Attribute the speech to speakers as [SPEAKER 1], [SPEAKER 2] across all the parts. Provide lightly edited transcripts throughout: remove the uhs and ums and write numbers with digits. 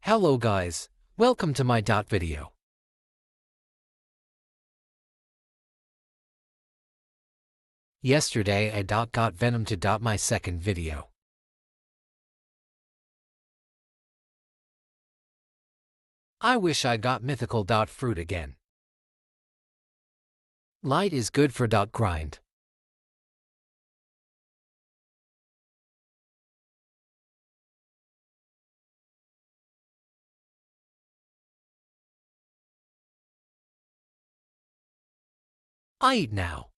[SPEAKER 1] Hello guys, welcome to my video. Yesterday I got Venom to my second video. I wish I got mythical fruit again. Light is good for grind. I eat now.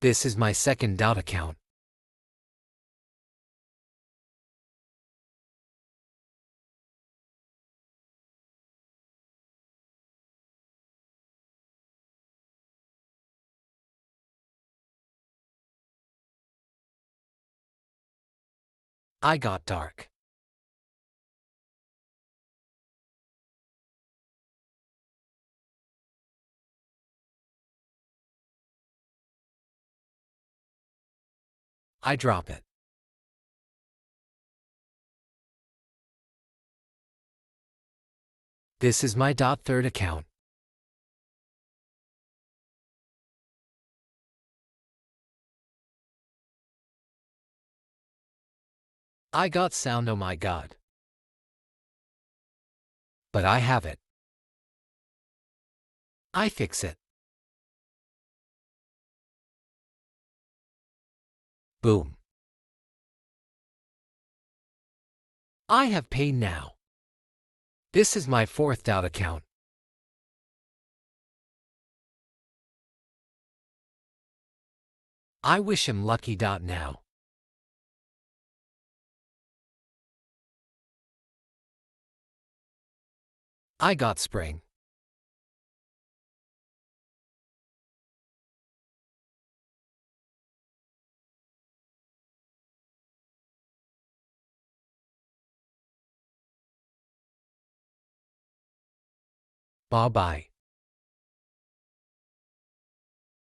[SPEAKER 1] This is my second account. I got dark. I drop it. This is my third account. I got sound, oh my god. But I have it. I fix it. Boom. I have pain now. This is my fourth account. I wish him lucky now. I got spring. Bye-bye.